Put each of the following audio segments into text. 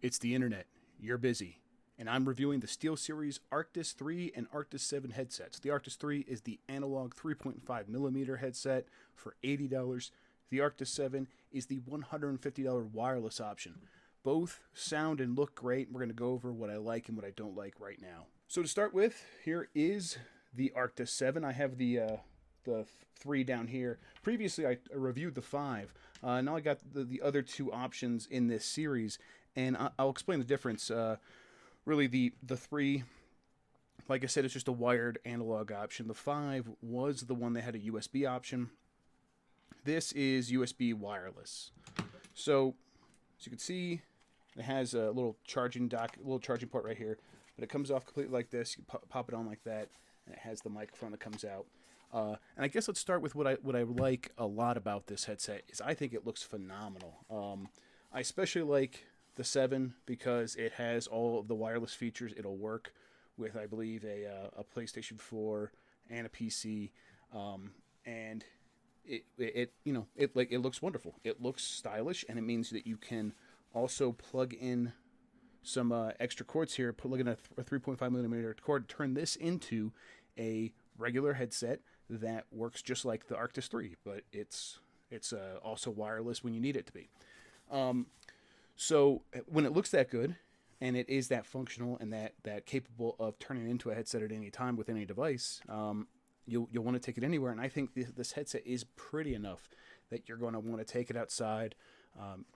It's the internet. You're busy. And I'm reviewing the SteelSeries Arctis 3 and Arctis 7 headsets. The Arctis 3 is the analog 3.5 millimeter headset for $80. The Arctis 7 is the $150 wireless option. Both sound and look great. We're going to go over what I like and what I don't like right now. So to start with, here is the Arctis 7. I have the 3 down here. Previously, I reviewed the 5. Now I got the other two options in this series, and I'll explain the difference. Really, the 3, like I said, it's just a wired analog option. The 5 was the one that had a USB option. This is USB wireless. So, as you can see, it has a little charging port right here, but it comes off completely like this. You pop it on like that, and it has the microphone that comes out. And I guess let's start with what I like a lot about this headset is I think it looks phenomenal. I especially like the 7 because it has all of the wireless features. It'll work with, I believe, a PlayStation 4 and a PC, and it looks wonderful. It looks stylish, and it means that you can also plug in some extra cords here. Plug in a 3.5 millimeter cord. Turn this into a regular headset that works just like the Arctis 3, but it's also wireless when you need it to be. So when it looks that good, and it is that functional and that capable of turning into a headset at any time with any device, you'll want to take it anywhere. And I think this headset is pretty enough that you're going to want to take it outside,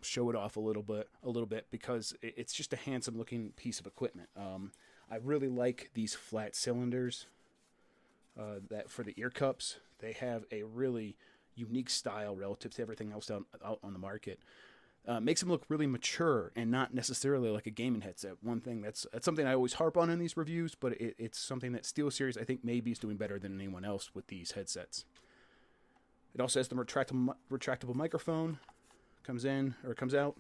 show it off a little bit because it's just a handsome looking piece of equipment. I really like these flat cylinders that for the ear cups. They have a really unique style relative to everything else out on the market. Makes them look really mature and not necessarily like a gaming headset. One thing that's something I always harp on in these reviews, but it's something that SteelSeries I think maybe is doing better than anyone else with these headsets. It also has the retractable microphone. Comes in or comes out.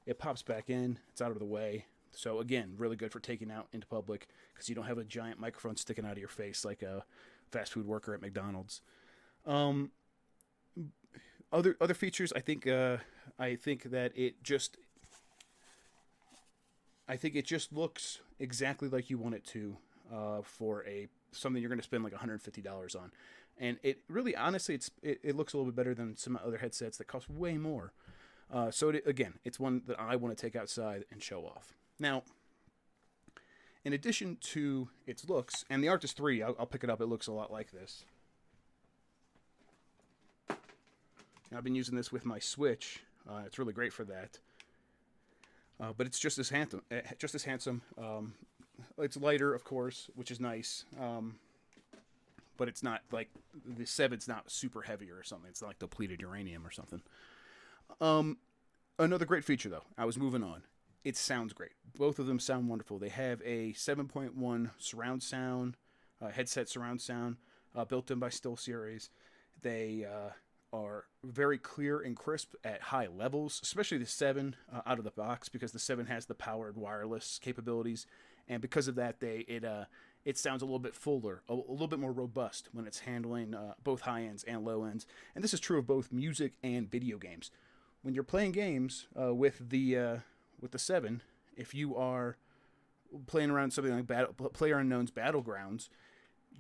It pops back in. It's out of the way. So again, really good for taking out into public because you don't have a giant microphone sticking out of your face like a fast food worker at McDonald's. Other features, I think that it just looks exactly like you want it to for something you're going to spend like $150 on, and it really honestly it looks a little bit better than some other headsets that cost way more. So it's one that I want to take outside and show off. Now, in addition to its looks, and the Arctis 3, I'll pick it up. It looks a lot like this. I've been using this with my Switch. It's really great for that. But it's just as handsome. It's lighter, of course, which is nice. But it's not like the 7's not super heavy or something. It's not like depleted uranium or something. Another great feature, though. I was moving on. It sounds great. Both of them sound wonderful. They have a 7.1 surround sound, headset surround sound, built in by SteelSeries. They are very clear and crisp at high levels, especially the 7 out of the box because the 7 has the powered wireless capabilities, and because of that, it sounds a little bit fuller, a little bit more robust when it's handling both high ends and low ends. And this is true of both music and video games. When you're playing games with the 7, if you are playing around something like PlayerUnknown's Battlegrounds,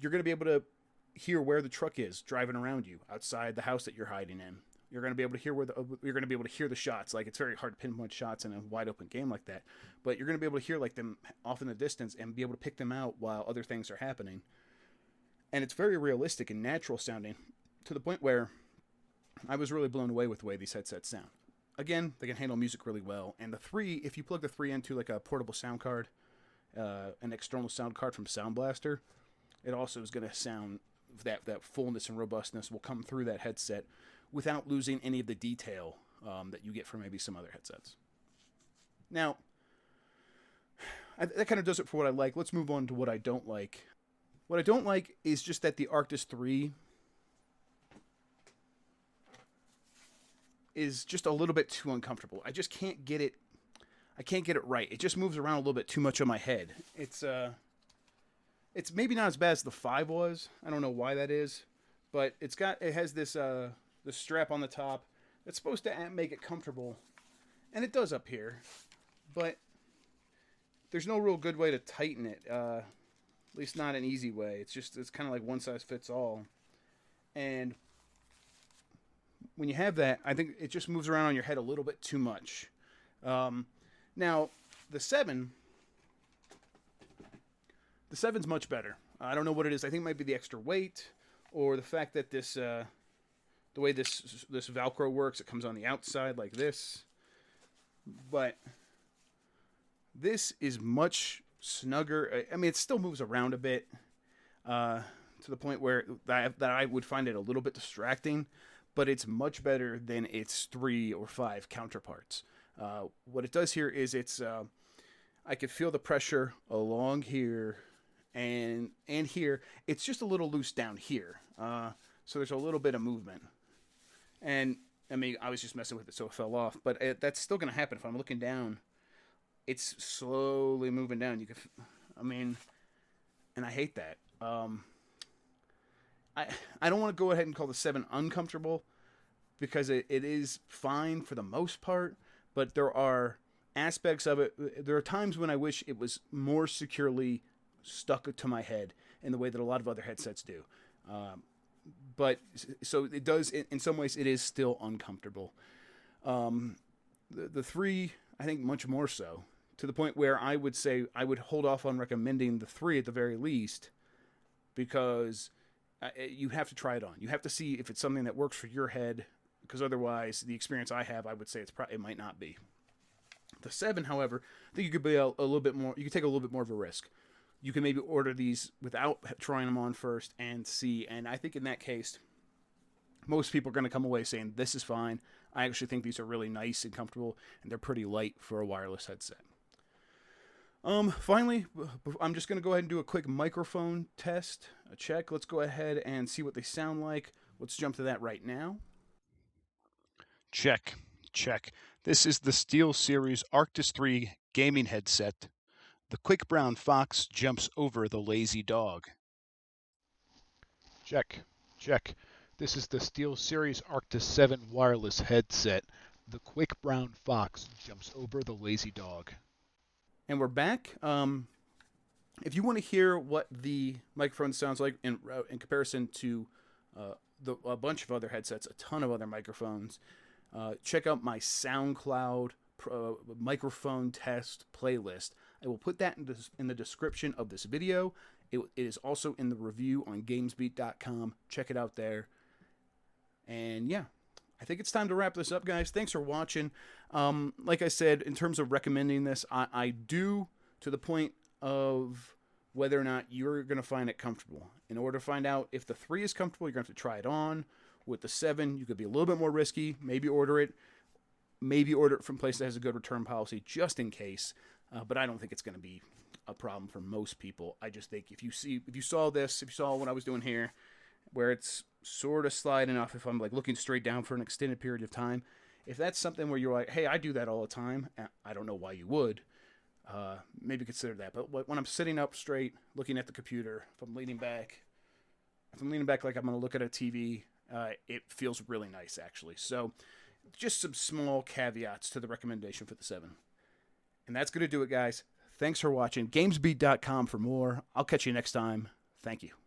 you're going to be able to hear where the truck is driving around you outside the house that you're hiding in. You're going to be able to hear the shots. Like, it's very hard to pinpoint shots in a wide open game like that, but you're going to be able to hear like them off in the distance and be able to pick them out while other things are happening. And it's very realistic and natural sounding to the point where I was really blown away with the way these headsets sound. Again, they can handle music really well. And the 3, if you plug the 3 into like a portable sound card, an external sound card from Sound Blaster, it also is going to sound that fullness and robustness will come through that headset without losing any of the detail that you get from maybe some other headsets. Now, that kind of does it for what I like. Let's move on to what I don't like. What I don't like is just that the Arctis 3 is just a little bit too uncomfortable. I just can't get it. I can't get it right. It just moves around a little bit too much on my head. It's maybe not as bad as the 5 was. I don't know why that is, but it has this the strap on the top that's supposed to make it comfortable, and it does up here. but there's no real good way to tighten it. At least not an easy way. It's kind of like one size fits all. And when you have that, I think it just moves around on your head a little bit too much. Now, the 7, the 7's much better. I don't know what it is. I think it might be the extra weight or the fact that this, the way this Velcro works, it comes on the outside like this. But this is much snugger. I mean, it still moves around a bit to the point where that I would find it a little bit distracting, but it's much better than its 3 or 5 counterparts. What it does here is I can feel the pressure along here and here. It's just a little loose down here. So there's a little bit of movement. And I mean, I was just messing with it, so it fell off. But that's still going to happen if I'm looking down. It's slowly moving down. And I hate that. I don't want to go ahead and call the 7 uncomfortable because it is fine for the most part, but there are aspects of it. There are times when I wish it was more securely stuck to my head in the way that a lot of other headsets do. But so it does, in some ways, it is still uncomfortable. The 3, I think, much more so, to the point where I would say I would hold off on recommending the 3 at the very least, because you have to try it on. You have to see if it's something that works for your head, because otherwise, the experience I have, I would say it might not be. The 7, however, I think you could be a little bit more. You could take a little bit more of a risk. You can maybe order these without trying them on first and see. And I think in that case, most people are going to come away saying, this is fine. I actually think these are really nice and comfortable, and they're pretty light for a wireless headset. Finally, I'm just going to go ahead and do a quick microphone test, a check. Let's go ahead and see what they sound like. Let's jump to that right now. Check. This is the SteelSeries Arctis 3 gaming headset. The quick brown fox jumps over the lazy dog. Check. This is the SteelSeries Arctis 7 wireless headset. The quick brown fox jumps over the lazy dog. And we're back. If you want to hear what the microphone sounds like in comparison to a bunch of other headsets, a ton of other microphones, check out my SoundCloud microphone test playlist. I will put that in the description of this video. It is also in the review on gamesbeat.com. Check it out there. And yeah, I think it's time to wrap this up, guys. Thanks for watching. Like I said, in terms of recommending this, I do to the point of whether or not you're going to find it comfortable. In order to find out if the 3 is comfortable, you're going to have to try it on. With the 7, you could be a little bit more risky. Maybe order it. Maybe order it from a place that has a good return policy just in case. But I don't think it's going to be a problem for most people. I just think if you saw what I was doing here, where it's sort of sliding off, if I'm like looking straight down for an extended period of time, if that's something where you're like, hey, I do that all the time, I don't know why you would, maybe consider that. But when I'm sitting up straight, looking at the computer, if I'm leaning back like I'm going to look at a TV, it feels really nice, actually. So just some small caveats to the recommendation for the 7. And that's going to do it, guys. Thanks for watching. Gamesbeat.com for more. I'll catch you next time. Thank you.